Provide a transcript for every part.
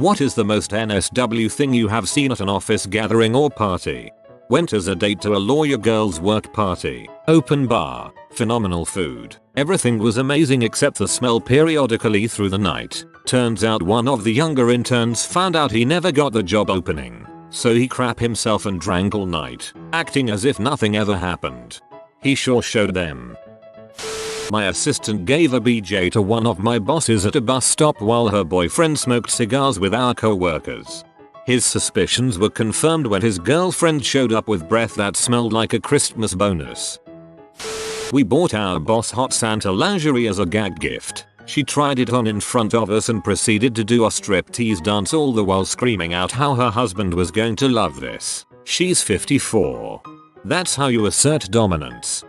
What is the most NSW thing you have seen at an office gathering or party? Went as a date to a lawyer girl's work party. Open bar. Phenomenal food. Everything was amazing except the smell periodically through the night. Turns out one of the younger interns found out he never got the job opening. So he crap himself and drank all night, acting as if nothing ever happened. He sure showed them. My assistant gave a BJ to one of my bosses at a bus stop while her boyfriend smoked cigars with our co-workers. His suspicions were confirmed when his girlfriend showed up with breath that smelled like a Christmas bonus. We bought our boss hot Santa lingerie as a gag gift. She tried it on in front of us and proceeded to do a striptease dance all the while screaming out how her husband was going to love this. She's 54. That's how you assert dominance.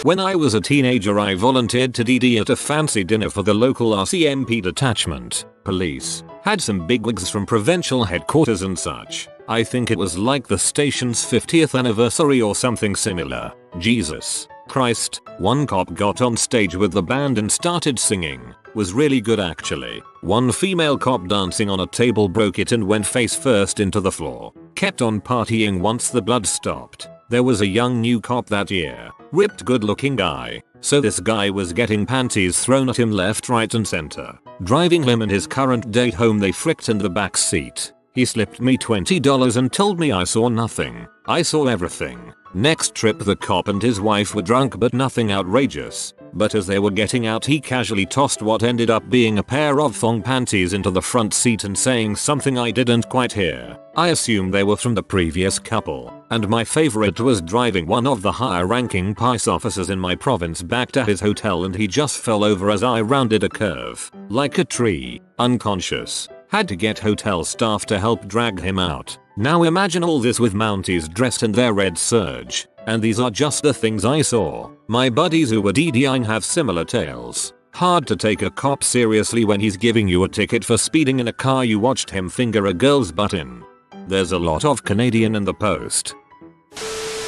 When I was a teenager I volunteered to DD at a fancy dinner for the local RCMP detachment. Police had some bigwigs from provincial headquarters and such. I think it was like the station's 50th anniversary or something similar. Jesus Christ, one cop got on stage with the band and started singing. Was really good actually. One female cop dancing on a table broke it and went face first into the floor. Kept on partying once the blood stopped. There was a young new cop that year. Ripped good looking guy. So this guy was getting panties thrown at him left, right and center. Driving him and his current date home they fricked in the back seat. He slipped me $20 and told me I saw nothing. I saw everything. Next trip the cop and his wife were drunk but nothing outrageous. But as they were getting out he casually tossed what ended up being a pair of thong panties into the front seat and saying something I didn't quite hear. I assume they were from the previous couple. And my favorite was driving one of the higher ranking police officers in my province back to his hotel and he just fell over as I rounded a curve. Like a tree. Unconscious. Had to get hotel staff to help drag him out. Now imagine all this with Mounties dressed in their red serge. And these are just the things I saw. My buddies who were DDing have similar tales. Hard to take a cop seriously when he's giving you a ticket for speeding in a car you watched him finger a girl's butt in. There's a lot of Canadian in the post.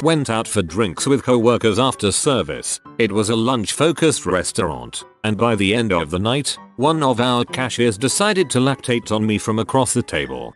Went out for drinks with co-workers after service. It was a lunch-focused restaurant. And by the end of the night, one of our cashiers decided to lactate on me from across the table.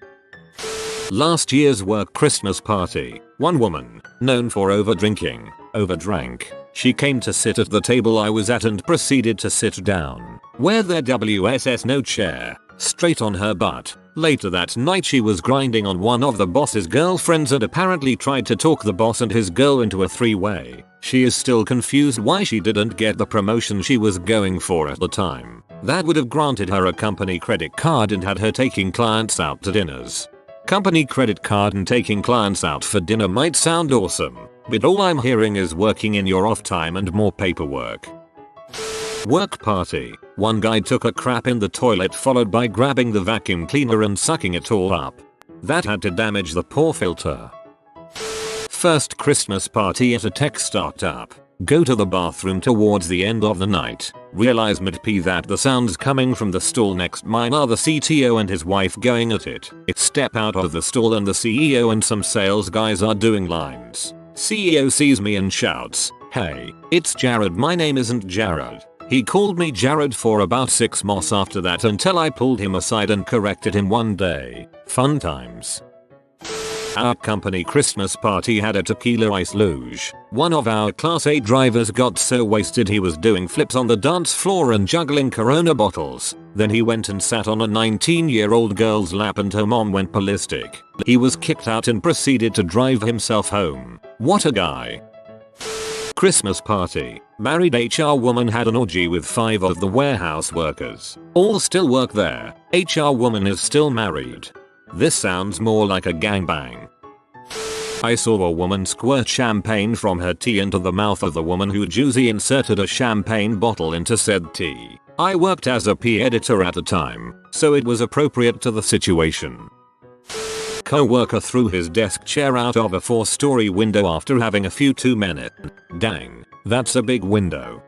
Last year's work Christmas party. One woman, known for overdrinking, overdrank. She came to sit at the table I was at and proceeded to sit down. Where their WSS no chair. Straight on her butt. Later that night she was grinding on one of the boss's girlfriends and apparently tried to talk the boss and his girl into a three-way. She is still confused why she didn't get the promotion she was going for at the time. That would have granted her a company credit card and had her taking clients out to dinners. Company credit card and taking clients out for dinner might sound awesome, but all I'm hearing is working in your off time and more paperwork. Work party. One guy took a crap in the toilet followed by grabbing the vacuum cleaner and sucking it all up. That had to damage the poor filter. First Christmas party at a tech startup. Go to the bathroom towards the end of the night. Realize mid-p that the sounds coming from the stall next mine are the CTO and his wife going at it. Step out of the stall and the CEO and some sales guys are doing lines. CEO sees me and shouts, "Hey, it's Jared. My name isn't Jared." He called me Jared for about 6 months after that until I pulled him aside and corrected him one day. Fun times. Our company Christmas party had a tequila ice luge. One of our class A drivers got so wasted he was doing flips on the dance floor and juggling Corona bottles. Then he went and sat on a 19-year-old girl's lap and her mom went ballistic. He was kicked out and proceeded to drive himself home. What a guy. Christmas party. Married HR woman had an orgy with 5 of the warehouse workers. All still work there. HR woman is still married. This sounds more like a gangbang. I saw a woman squirt champagne from her tea into the mouth of the woman who juicy inserted a champagne bottle into said tea. I worked as a P editor at the time, so it was appropriate to the situation. Co-worker threw his desk chair out of a 4-story window after having a few too many. Dang, that's a big window.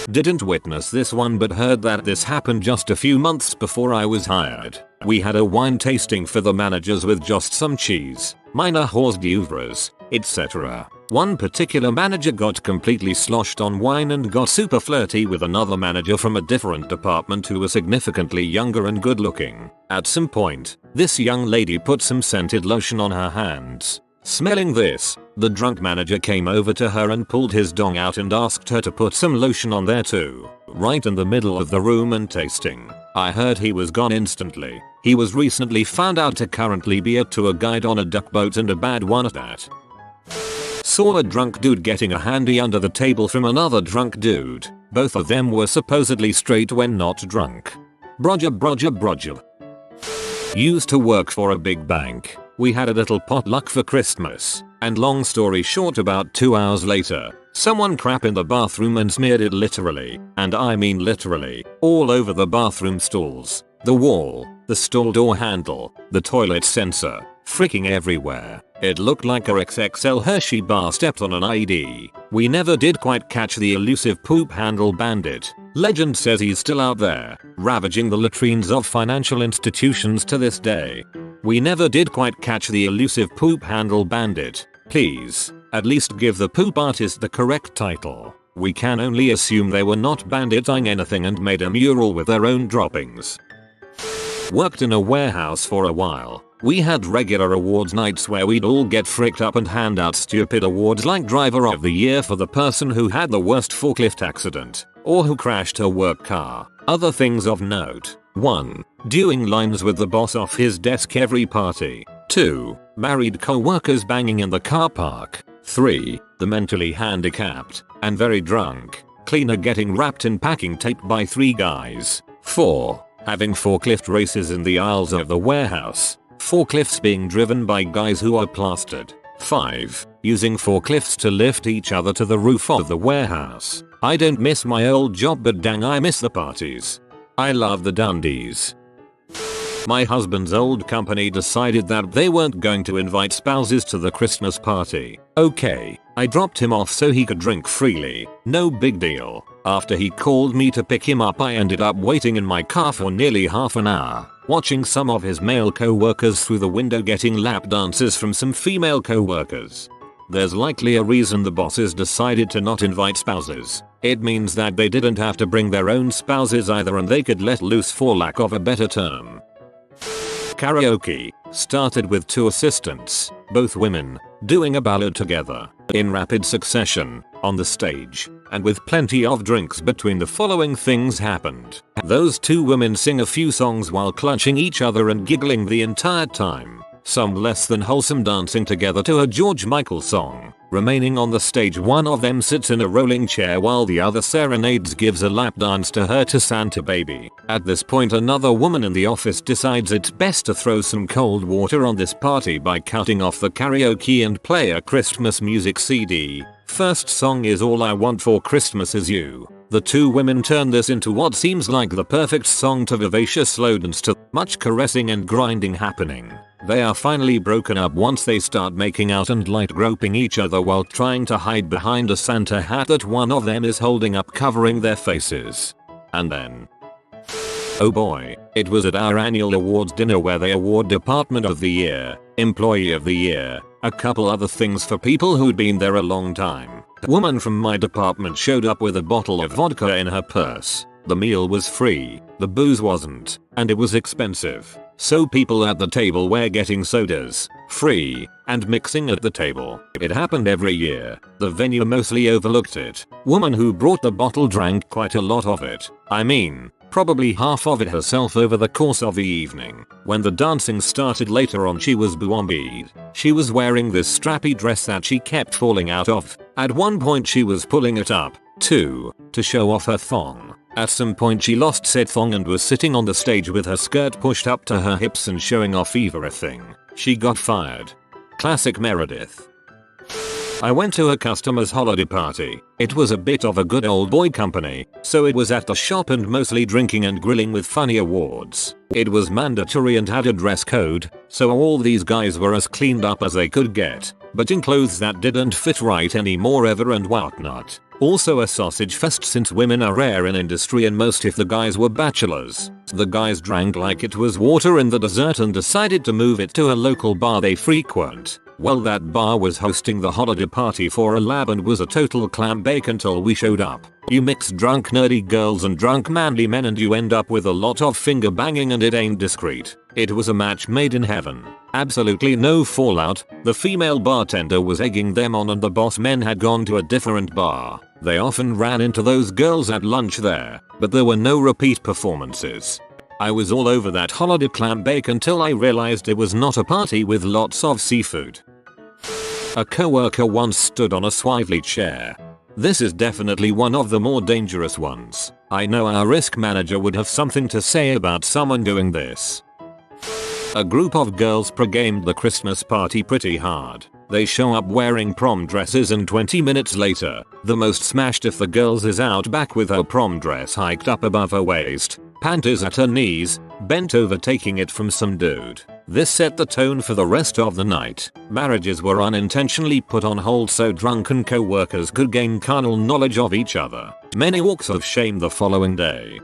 Didn't witness this one but heard that this happened just a few months before I was hired. We had a wine tasting for the managers with just some cheese, minor hors d'oeuvres, etc. One particular manager got completely sloshed on wine and got super flirty with another manager from a different department who was significantly younger and good looking. At some point, this young lady put some scented lotion on her hands. Smelling this, the drunk manager came over to her and pulled his dong out and asked her to put some lotion on there too. Right in the middle of the room and tasting. I heard he was gone instantly. He was recently found out to currently be a tour guide on a duck boat and a bad one at that. Saw a drunk dude getting a handy under the table from another drunk dude. Both of them were supposedly straight when not drunk. Brodger. Used to work for a big bank. We had a little potluck for Christmas, and long story short, about 2 hours later, someone crap in the bathroom and smeared it literally, and I mean literally, all over the bathroom stalls, the wall, the stall door handle, the toilet sensor, freaking everywhere. It looked like a XXL Hershey bar stepped on an IED. We never did quite catch the elusive poop handle bandit. Legend says he's still out there, ravaging the latrines of financial institutions to this day. We never did quite catch the elusive poop handle bandit. Please, at least give the poop artist the correct title. We can only assume they were not banditing anything and made a mural with their own droppings. Worked in a warehouse for a while. We had regular awards nights where we'd all get fricked up and hand out stupid awards like Driver of the Year for the person who had the worst forklift accident, or who crashed her work car. Other things of note. 1. Doing lines with the boss off his desk every party. 2. Married co-workers banging in the car park. 3. The mentally handicapped, and very drunk, cleaner getting wrapped in packing tape by 3 guys. 4. Having forklift races in the aisles of the warehouse. Forklifts being driven by guys who are plastered. 5. Using forklifts to lift each other to the roof of the warehouse. I don't miss my old job, but dang, I miss the parties. I love the Dundies. My husband's old company decided that they weren't going to invite spouses to the Christmas party. Okay, I dropped him off so he could drink freely. No big deal. After he called me to pick him up, I ended up waiting in my car for nearly half an hour, watching some of his male co-workers through the window getting lap dances from some female co-workers. There's likely a reason the bosses decided to not invite spouses. It means that they didn't have to bring their own spouses either, and they could let loose, for lack of a better term. Karaoke started with 2 assistants, both women, doing a ballad together, in rapid succession, on the stage, and with plenty of drinks between. The following things happened. Those 2 women sing a few songs while clutching each other and giggling the entire time. Some less than wholesome dancing together to a George Michael song. Remaining on the stage, one of them sits in a rolling chair while the other serenades, gives a lap dance to her to Santa Baby. At this point, another woman in the office decides it's best to throw some cold water on this party by cutting off the karaoke and play a Christmas music CD. First song is All I Want for Christmas Is You. The 2 women turn this into what seems like the perfect song to vivacious slogans to much caressing and grinding happening. They are finally broken up once they start making out and light groping each other while trying to hide behind a Santa hat that one of them is holding up, covering their faces. And then, oh boy, it was at our annual awards dinner where they award Department of the Year, Employee of the Year, a couple other things for people who'd been there a long time. A woman from my department showed up with a bottle of vodka in her purse. The meal was free, the booze wasn't, and it was expensive. So people at the table were getting sodas, free, and mixing at the table. It happened every year. The venue mostly overlooked it. Woman who brought the bottle drank quite a lot of it. I mean, probably half of it herself over the course of the evening. When the dancing started later on, she was boombied. She was wearing this strappy dress that she kept falling out of. At one point she was pulling it up, too, to show off her thong. At some point she lost said thong and was sitting on the stage with her skirt pushed up to her hips and showing off everything. She got fired. Classic Meredith. I went to a customer's holiday party. It was a bit of a good old boy company, so it was at the shop and mostly drinking and grilling with funny awards. It was mandatory and had a dress code, so all these guys were as cleaned up as they could get, but in clothes that didn't fit right anymore ever and whatnot. Also a sausage fest since women are rare in industry and most if the guys were bachelors. The guys drank like it was water in the dessert and decided to move it to a local bar they frequent. Well, that bar was hosting the holiday party for a lab and was a total clam bake until we showed up. You mix drunk nerdy girls and drunk manly men and you end up with a lot of finger banging and it ain't discreet. It was a match made in heaven. Absolutely no fallout. The female bartender was egging them on and the boss men had gone to a different bar. They often ran into those girls at lunch there, but there were no repeat performances. I was all over that holiday clam bake until I realized it was not a party with lots of seafood. A coworker once stood on a swivelly chair. This is definitely one of the more dangerous ones. I know our risk manager would have something to say about someone doing this. A group of girls pre-gamed the Christmas party pretty hard. They show up wearing prom dresses and 20 minutes later, the most smashed of the girls is out back with her prom dress hiked up above her waist, panties at her knees, bent over taking it from some dude. This set the tone for the rest of the night. Marriages were unintentionally put on hold so drunken co-workers could gain carnal knowledge of each other. Many walks of shame the following day.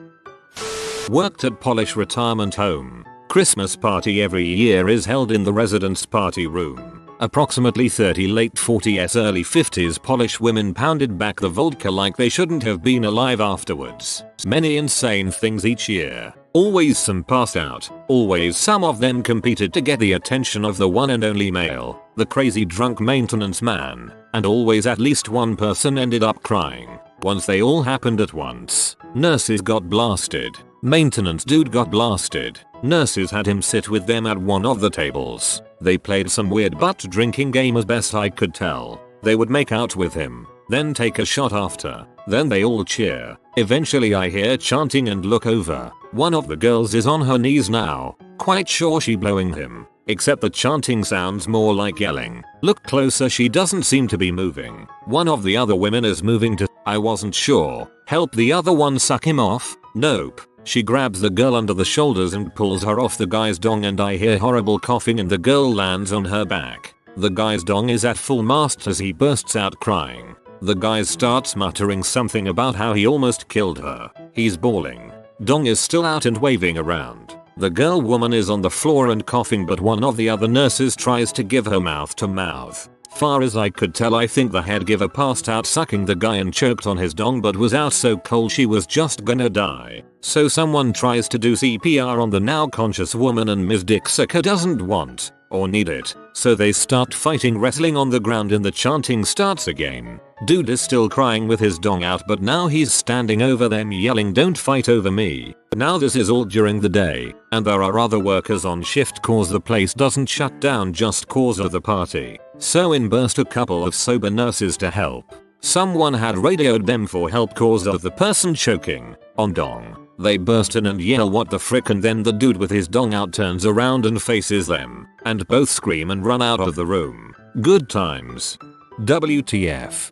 Worked at Polish retirement home. Christmas party every year is held in the residence party room. Approximately 30 late 40s early 50s Polish women pounded back the vodka like they shouldn't have been alive afterwards. Many insane things each year. Always some passed out. Always some of them competed to get the attention of the one and only male, the crazy drunk maintenance man. And always at least one person ended up crying. Once they all happened at once. Nurses got blasted. Maintenance dude got blasted. Nurses had him sit with them at one of the tables. They played some weird butt drinking game as best I could tell. They would make out with him, then take a shot after. Then they all cheer. Eventually I hear chanting and look over. One of the girls is on her knees now, quite sure she blowing him. Except the chanting sounds more like yelling. Look closer, she doesn't seem to be moving. One of the other women is moving to. I wasn't sure. Help the other one suck him off? Nope. She grabs the girl under the shoulders and pulls her off the guy's dong and I hear horrible coughing and the girl lands on her back. The guy's dong is at full mast as he bursts out crying. The guy starts muttering something about how he almost killed her. He's bawling. Dong is still out and waving around. The girl woman is on the floor and coughing but one of the other nurses tries to give her mouth to mouth. Far as I could tell I think the head giver passed out sucking the guy and choked on his dong but was out so cold she was just gonna die. So someone tries to do CPR on the now conscious woman and Ms. Dick Sucker doesn't want or need it. So they start fighting wrestling on the ground and the chanting starts again. Dude is still crying with his dong out but now he's standing over them yelling don't fight over me. Now this is all during the day and there are other workers on shift cause the place doesn't shut down just cause of the party. So in burst a couple of sober nurses to help. Someone had radioed them for help cause of the person choking on dong. They burst in and yell what the frick and then the dude with his dong out turns around and faces them. And both scream and run out of the room. Good times. WTF.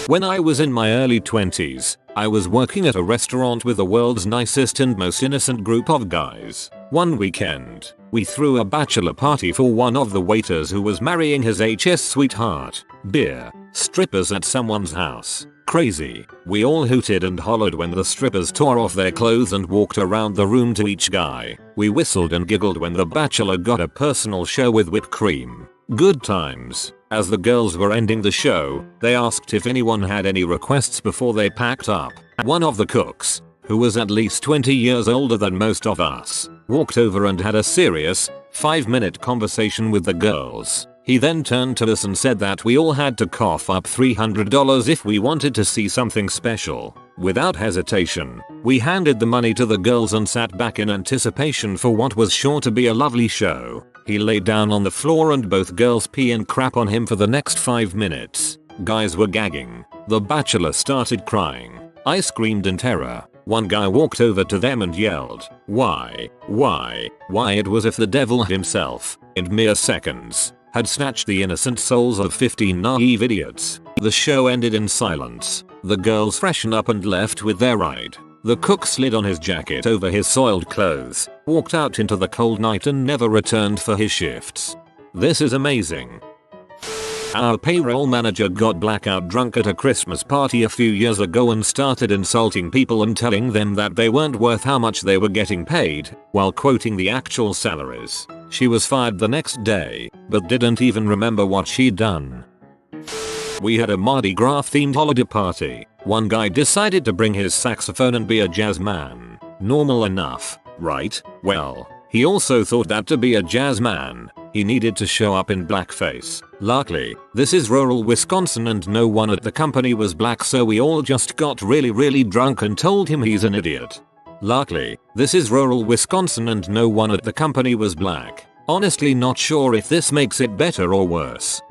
When I was in my early 20s, I was working at a restaurant with the world's nicest and most innocent group of guys. One weekend, we threw a bachelor party for one of the waiters who was marrying his HS sweetheart. Beer, strippers at someone's house. Crazy. We all hooted and hollered when the strippers tore off their clothes and walked around the room to each guy. We whistled and giggled when the bachelor got a personal show with whipped cream. Good times. As the girls were ending the show, they asked if anyone had any requests before they packed up. One of the cooks, who was at least 20 years older than most of us, walked over and had a serious, 5-minute conversation with the girls. He then turned to us and said that we all had to cough up $300 if we wanted to see something special. Without hesitation, we handed the money to the girls and sat back in anticipation for what was sure to be a lovely show. He laid down on the floor and both girls pee and crap on him for the next 5 minutes. Guys were gagging. The bachelor started crying. I screamed in terror. One guy walked over to them and yelled, Why? It was as if the devil himself, in mere seconds, had snatched the innocent souls of 15 naive idiots. The show ended in silence. The girls freshened up and left with their ride. The cook slid on his jacket over his soiled clothes, walked out into the cold night and never returned for his shifts. This is amazing. Our payroll manager got blackout drunk at a Christmas party a few years ago and started insulting people and telling them that they weren't worth how much they were getting paid, while quoting the actual salaries. She was fired the next day, but didn't even remember what she'd done. We had a Mardi Gras themed holiday party. One guy decided to bring his saxophone and be a jazz man. Normal enough, right? Well, he also thought that to be a jazz man, he needed to show up in blackface. Luckily, this is rural Wisconsin and no one at the company was black, so we all just got really drunk and told him he's an idiot. Luckily, this is rural Wisconsin and no one at the company was black. Honestly not sure if this makes it better or worse.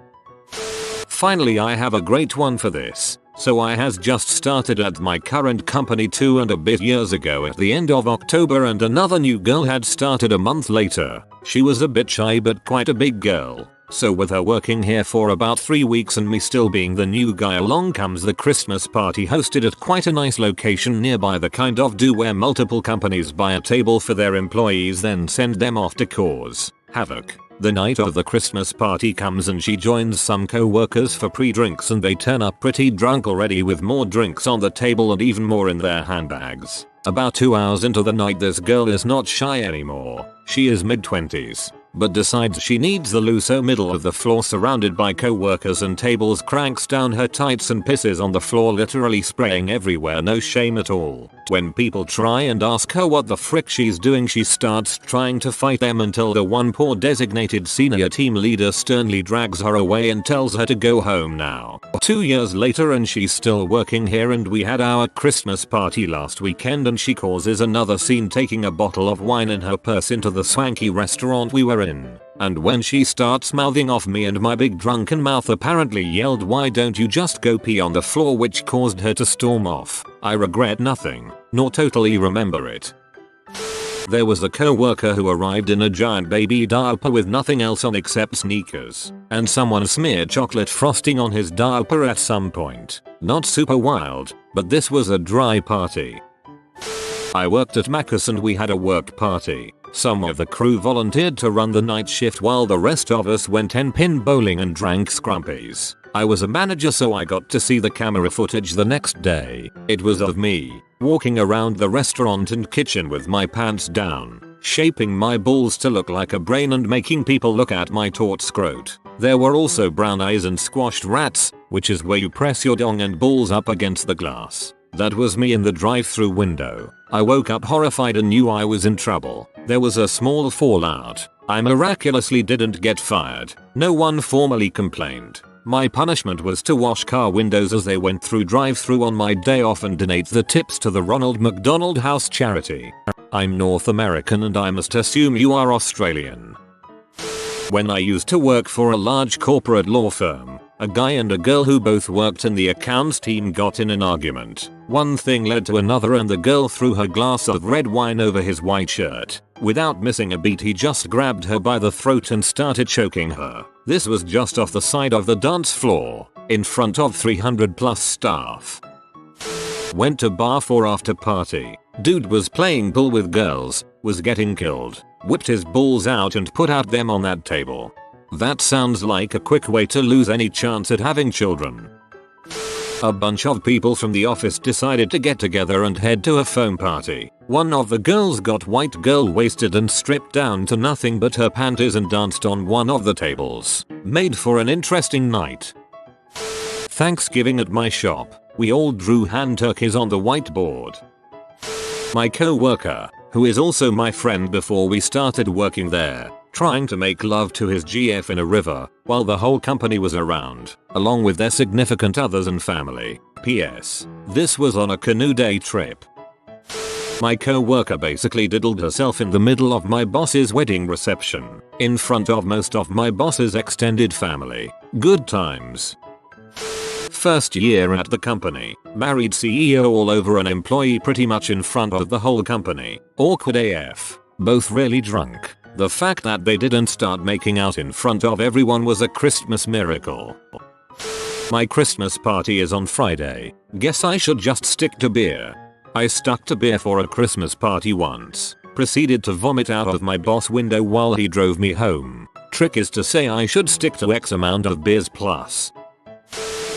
Finally, I have a great one for this. So I has just started at my current company 2 and a bit years ago at the end of October, and another new girl had started a month later. She was a bit shy but quite a big girl. So with her working here for about 3 weeks and me still being the new guy, along comes the Christmas party hosted at quite a nice location nearby, the kind of do where multiple companies buy a table for their employees then send them off to cause havoc. The night of the Christmas party comes and she joins some co-workers for pre-drinks, and they turn up pretty drunk already with more drinks on the table and even more in their handbags. About 2 hours into the night, this girl is not shy anymore. She is mid-20s, but decides she needs the looser middle of the floor surrounded by co-workers and tables, cranks down her tights and pisses on the floor, literally spraying everywhere, no shame at all. When people try and ask her what the frick she's doing, she starts trying to fight them until the one poor designated senior team leader sternly drags her away and tells her to go home now. 2 years later and she's still working here, and we had our Christmas party last weekend and she causes another scene taking a bottle of wine in her purse into the swanky restaurant we were in. And when she starts mouthing off me and my big drunken mouth apparently yelled, "Why don't you just go pee on the floor?" which caused her to storm off. I regret nothing, nor totally remember it. There was a co-worker who arrived in a giant baby diaper with nothing else on except sneakers, and someone smeared chocolate frosting on his diaper at some point. Not super wild, but this was a dry party. I worked at Macca's and we had a work party. Some of the crew volunteered to run the night shift while the rest of us went 10-pin bowling and drank scrumpies. I was a manager, so I got to see the camera footage the next day. It was of me walking around the restaurant and kitchen with my pants down, shaping my balls to look like a brain and making people look at my taut scrot. There were also brown eyes and squashed rats, which is where you press your dong and balls up against the glass. That was me in the drive-through window. I woke up horrified and knew I was in trouble. There was a small fallout. I miraculously didn't get fired. No one formally complained. My punishment was to wash car windows as they went through drive-through on my day off and donate the tips to the Ronald McDonald House charity. I'm North American and I must assume you are Australian. When I used to work for a large corporate law firm, a guy and a girl who both worked in the accounts team got in an argument. One thing led to another and the girl threw her glass of red wine over his white shirt. Without missing a beat, he just grabbed her by the throat and started choking her. This was just off the side of the dance floor, in front of 300 plus staff. Went to bar for after party. Dude was playing pool with girls, was getting killed, whipped his balls out and put out them on that table. That sounds like a quick way to lose any chance at having children. A bunch of people from the office decided to get together and head to a foam party. One of the girls got white girl wasted and stripped down to nothing but her panties and danced on one of the tables. Made for an interesting night. Thanksgiving at my shop, we all drew hand turkeys on the whiteboard. My co-worker, who is also my friend before we started working there, trying to make love to his GF in a river while the whole company was around, along with their significant others and family. P.S. This was on a canoe day trip. My co-worker basically diddled herself in the middle of my boss's wedding reception, in front of most of my boss's extended family. Good times. First year at the company, married CEO all over an employee pretty much in front of the whole company. Awkward AF. Both really drunk. The fact that they didn't start making out in front of everyone was a Christmas miracle. My Christmas party is on Friday. Guess I should just stick to beer. I stuck to beer for a Christmas party once. Proceeded to vomit out of my boss window while he drove me home. Trick is to say I should stick to X amount of beers plus.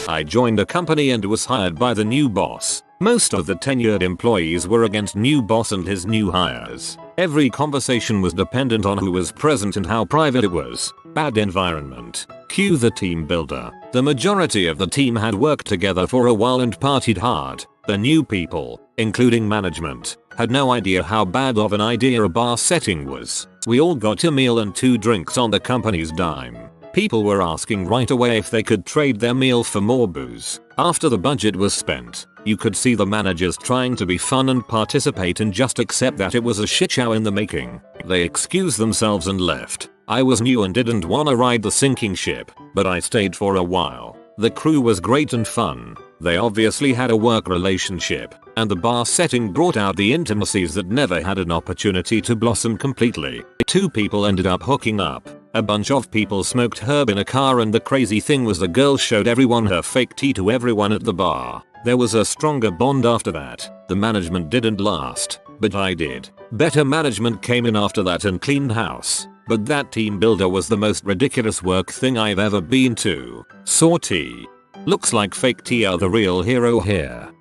I joined a company and was hired by the new boss. Most of the tenured employees were against new boss and his new hires. Every conversation was dependent on who was present and how private it was. Bad environment. Cue the team builder. The majority of the team had worked together for a while and partied hard. The new people, including management, had no idea how bad of an idea a bar setting was. We all got a meal and 2 drinks on the company's dime. People were asking right away if they could trade their meal for more booze. After the budget was spent, you could see the managers trying to be fun and participate and just accept that it was a shit show in the making. They excused themselves and left. I was new and didn't wanna ride the sinking ship, but I stayed for a while. The crew was great and fun. They obviously had a work relationship, and the bar setting brought out the intimacies that never had an opportunity to blossom completely. 2 people ended up hooking up. A bunch of people smoked herb in a car, and the crazy thing was the girl showed everyone her fake tea to everyone at the bar. There was a stronger bond after that. The management didn't last, but I did. Better management came in after that and cleaned house. But that team builder was the most ridiculous work thing I've ever been to. Saw tea. Looks like fake tea are the real hero here.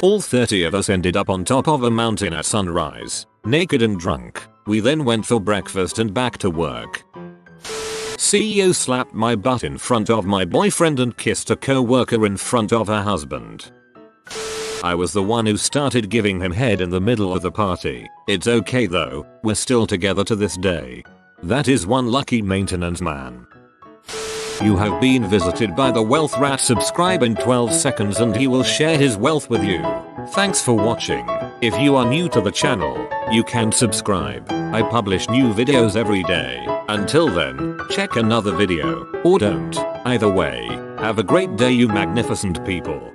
All 30 of us ended up on top of a mountain at sunrise, naked and drunk. We then went for breakfast and back to work. CEO slapped my butt in front of my boyfriend and kissed a co-worker in front of her husband. I was the one who started giving him head in the middle of the party. It's okay though, we're still together to this day. That is one lucky maintenance man. You have been visited by the wealth rat. Subscribe in 12 seconds and he will share his wealth with you. Thanks for watching. If you are new to the channel, you can subscribe. I publish new videos every day. Until then, check another video, or don't. Either way, have a great day you magnificent people.